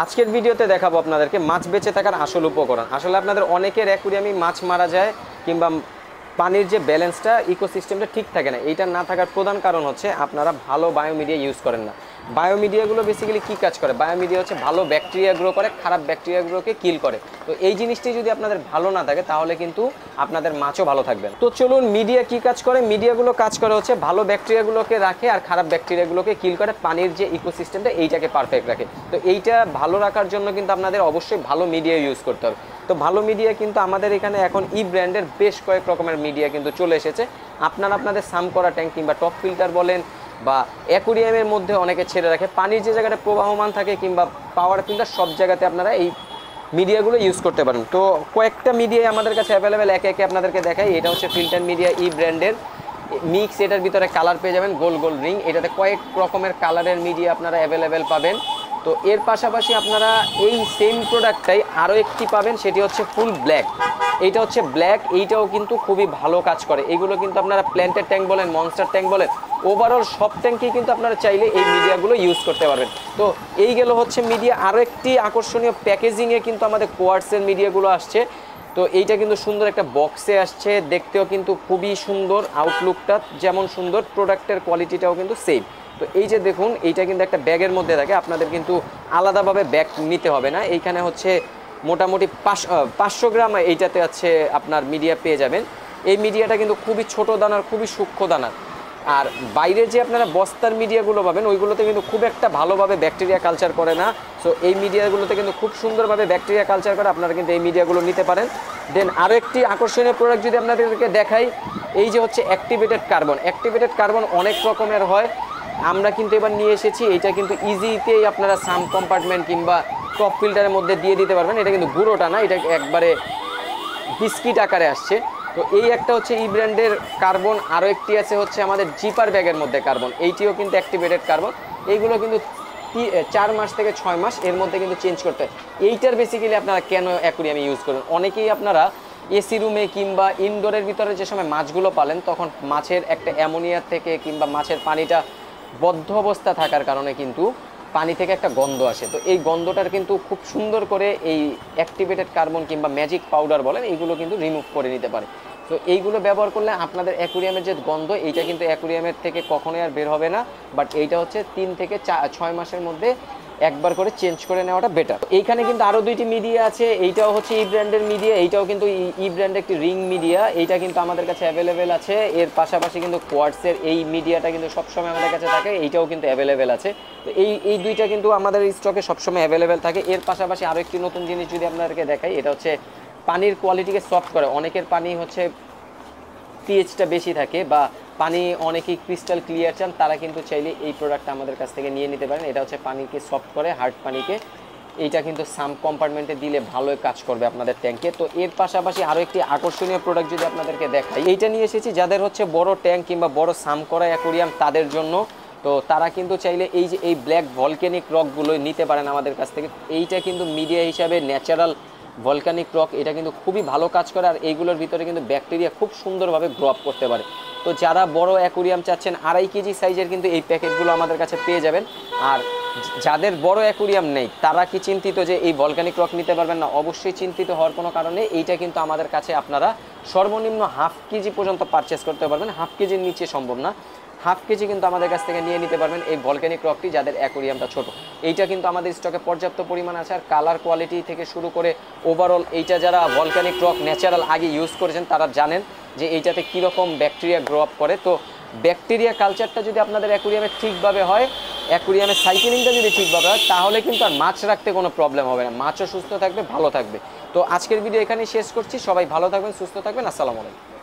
আজকের ভিডিওতে দেখাবো আপনাদেরকে মাছ বেঁচে থাকার আসল উপকরণ। আসলে আপনাদের অনেকের অ্যাকুরিয়ামে মাছ মারা যায় কিংবা পানির যে ব্যালেন্সটা ইকোসিস্টেমটা ঠিক থাকে না। এইটা না থাকার প্রধান কারণ হচ্ছে আপনারা ভালো বায়োমিডিয়া ইউজ করেন না। বায়োমিডিয়াগুলো বেসিক্যালি কী কাজ করে? বায়োমিডিয়া হচ্ছে ভালো ব্যাকটেরিয়া গ্রো করে, খারাপ ব্যাকটেরিয়াগুলোকে কিল করে। তো এই জিনিসটি যদি আপনাদের ভালো না থাকে তাহলে কিন্তু আপনাদের মাছও ভালো থাকবে না। তো চলুন, মিডিয়া কী কাজ করে? মিডিয়াগুলো কাজ করে হচ্ছে ভালো ব্যাকটেরিয়াগুলোকে রাখে আর খারাপ ব্যাকটেরিয়াগুলোকে কিল করে, পানির যে ইকোসিস্টেমটা এইটাকে পারফেক্ট রাখে। তো এইটা ভালো রাখার জন্য কিন্তু আপনাদের অবশ্যই ভালো মিডিয়া ইউজ করতে হবে। তো ভালো মিডিয়া কিন্তু আমাদের এখানে এখন ই ব্র্যান্ডের বেশ কয়েক রকমের মিডিয়া কিন্তু চলে এসেছে। আপনারা আপনাদের সাম করা ট্যাঙ্ক কিংবা টপ ফিল্টার বলেন বা অ্যাকুরিয়ামের মধ্যে অনেকে ছেড়ে রাখে, পানির যে জায়গাটা প্রবাহমান থাকে কিংবা পাওয়ার ফিল্টার, সব জায়গাতে আপনারা এই মিডিয়াগুলো ইউজ করতে পারেন। তো কয়েকটা মিডিয়া আমাদের কাছে অ্যাভেলেবেল, একে একে আপনাদেরকে দেখাই। এটা হচ্ছে ফিল্টার মিডিয়া ই ব্র্যান্ডের মিক্স। এটার ভিতরে কালার পেয়ে যাবেন গোল গোল রিং। এটাতে কয়েক রকমের কালারের মিডিয়া আপনারা অ্যাভেলেবেল পাবেন। তো এর পাশাপাশি আপনারা এই সেম প্রোডাক্টটাই আরও একটি পাবেন, সেটি হচ্ছে ফুল ব্ল্যাক। এইটা হচ্ছে ব্ল্যাক, এইটাও কিন্তু খুবই ভালো কাজ করে। এগুলো কিন্তু আপনারা প্ল্যান্টের ট্যাঙ্ক বলেন, মনস্টার ট্যাঙ্ক বলেন, ওভারঅল সব ট্যাঙ্কেই কিন্তু আপনারা চাইলে এই মিডিয়াগুলো ইউজ করতে পারবেন। তো এই গেল হচ্ছে মিডিয়া। আরও একটি আকর্ষণীয় প্যাকেজিংয়ে কিন্তু আমাদের কোয়ার্টসের মিডিয়াগুলো আসছে। তো এইটা কিন্তু সুন্দর একটা বক্সে আসছে, দেখতেও কিন্তু খুবই সুন্দর, আউটলুকটা যেমন সুন্দর, প্রোডাক্টের কোয়ালিটিটাও কিন্তু সেম। তো এই যে দেখুন, এইটা কিন্তু একটা ব্যাগের মধ্যে থাকে, আপনাদের কিন্তু আলাদাভাবে ব্যাগ নিতে হবে না। এইখানে হচ্ছে মোটামুটি 500 গ্রাম এইটাতে আছে আপনার মিডিয়া পেয়ে যাবেন। এই মিডিয়াটা কিন্তু খুবই ছোট দানার, খুবই সূক্ষ্ম দানার। আর বাইরে যে আপনারা বস্তার মিডিয়াগুলো পাবেন ওইগুলোতে কিন্তু খুব একটা ভালোভাবে ব্যাকটেরিয়া কালচার করে না। সো এই মিডিয়াগুলোতে কিন্তু খুব সুন্দরভাবে ব্যাকটেরিয়া কালচার করে, আপনারা কিন্তু এই মিডিয়াগুলো নিতে পারেন। দেন আরও একটি আকর্ষণীয় প্রোডাক্ট যদি আপনাদেরকে দেখাই, এই যে হচ্ছে অ্যাক্টিভেটেড কার্বন। অ্যাক্টিভেটেড কার্বন অনেক রকমের হয়, আমরা কিন্তু এবার নিয়ে এসেছি। এইটা কিন্তু ইজিতেই আপনারা সাম কম্পার্টমেন্ট কিংবা টপ ফিল্টারের মধ্যে দিয়ে দিতে পারবেন। এটা কিন্তু গুঁড়োটা না, এটা একবারে বিস্কিট আকারে আসছে। তো এই একটা হচ্ছে ই ব্র্যান্ডের কার্বন। আরও একটি আছে হচ্ছে আমাদের জিপার ব্যাগের মধ্যে কার্বন, এইটিও কিন্তু অ্যাক্টিভেটেড কার্বন। এইগুলো কিন্তু 4 মাস থেকে 6 মাস এর মধ্যে কিন্তু চেঞ্জ করতে হয়। এইটার বেসিক্যালি আপনারা কেন অ্যাকুরিয়ামে ইউজ করবেন? অনেকেই আপনারা এসি রুমে কিংবা ইনডোরের ভিতরে যে সময় মাছগুলো পালেন তখন মাছের একটা অ্যামোনিয়ার থেকে কিংবা মাছের পানিটা বদ্ধ অবস্থা থাকার কারণে কিন্তু পানি থেকে একটা গন্ধ আসে। তো এই গন্ধটার কিন্তু খুব সুন্দর করে এই অ্যাক্টিভেটেড কার্বন কিংবা ম্যাজিক পাউডার বলেন, এইগুলো কিন্তু রিমুভ করে নিতে পারে। তো এইগুলো ব্যবহার করলে আপনাদের অ্যাকুরিয়ামের যে গন্ধ, এইটা কিন্তু অ্যাকুরিয়ামের থেকে কখনোই আর বের হবে না। বাট এইটা হচ্ছে 3 থেকে 6 মাসের মধ্যে একবার করে চেঞ্জ করে নেওয়াটা বেটার। এইখানে কিন্তু আরও 2টি মিডিয়া আছে। এইটাও হচ্ছে ই ব্র্যান্ডের মিডিয়া, এইটাও কিন্তু ই ব্র্যান্ডের একটি রিং মিডিয়া। এইটা কিন্তু আমাদের কাছে অ্যাভেলেবেল আছে। এর পাশাপাশি কিন্তু কোয়ার্টসের এই মিডিয়াটা কিন্তু সবসময় আমাদের কাছে থাকে, এইটাও কিন্তু অ্যাভেলেবেল আছে। তো এই দুইটা কিন্তু আমাদের স্টকে সবসময় অ্যাভেলেবেল থাকে। এর পাশাপাশি আরও একটি নতুন জিনিস যদি আপনাদেরকে দেখাই, এটা হচ্ছে পানির কোয়ালিটিকে সফট করে। অনেকের পানি হচ্ছে পিএইচটা বেশি থাকে বা পানি অনেকেই ক্রিস্টাল ক্লিয়ার চান, তারা কিন্তু চাইলে এই প্রোডাক্টটা আমাদের কাছ থেকে নিয়ে নিতে পারেন। এটা হচ্ছে পানিকে সফট করে, হার্ড পানিকে। এইটা কিন্তু সাম কম্পার্টমেন্টে দিলে ভালোই কাজ করবে আপনাদের ট্যাঙ্কে। তো এর পাশাপাশি আরও একটি আকর্ষণীয় প্রোডাক্ট যদি আপনাদেরকে দেখাই, এইটা নিয়ে এসেছি যাদের হচ্ছে বড় ট্যাঙ্ক কিংবা বড় সাম করা অ্যাকুরিয়াম তাদের জন্য। তো তারা কিন্তু চাইলে এই যে এই ব্ল্যাক ভলক্যানিক রকগুলো নিতে পারেন আমাদের কাছ থেকে। এইটা কিন্তু মিডিয়া হিসাবে ন্যাচারাল ভলকানিক রক, এটা কিন্তু খুবই ভালো কাজ করে। আর এইগুলোর ভিতরে কিন্তু ব্যাকটেরিয়া খুব সুন্দরভাবে গ্রো আপ করতে পারে। তো যারা বড় অ্যাকুরিয়াম চাচ্ছেন 2.5 কেজি সাইজের কিন্তু এই প্যাকেটগুলো আমাদের কাছে পেয়ে যাবেন। আর যাদের বড় অ্যাকুরিয়াম নেই তারা কি চিন্তিত যে এই ভলকানিক রক নিতে পারবেন না? অবশ্যই চিন্তিত হওয়ার কোনো কারণে। এইটা কিন্তু আমাদের কাছে আপনারা সর্বনিম্ন 1/2 কেজি পর্যন্ত পারচেস করতে পারবেন। 1/2 কেজির নিচে সম্ভব না। 1/2 কেজি কিন্তু আমাদের কাছ থেকে নিয়ে নিতে পারবেন এই ভলক্যানিক রকটি, যাদের অ্যাকুরিয়ামটা ছোট। এইটা কিন্তু আমাদের স্টকে পর্যাপ্ত পরিমাণ আছে। আর কালার কোয়ালিটি থেকে শুরু করে ওভারঅল এইটা যারা ভলক্যানিক রক ন্যাচারাল আগে ইউজ করেছেন তারা জানেন যে এইটাতে কীরকম ব্যাকটেরিয়া গ্রো আপ করে। তো ব্যাকটেরিয়া কালচারটা যদি আপনাদের অ্যাকুরিয়ামে ঠিকভাবে হয়, অ্যাকুরিয়ামের সাইকেলিংটা যদি ঠিকভাবে হয়, তাহলে কিন্তু আর মাছ রাখতে কোনো প্রবলেম হবে না, মাছও সুস্থ থাকবে, ভালো থাকবে। তো আজকের ভিডিও এখানেই শেষ করছি। সবাই ভালো থাকবেন, সুস্থ থাকবেন। আসসালামু আলাইকুম।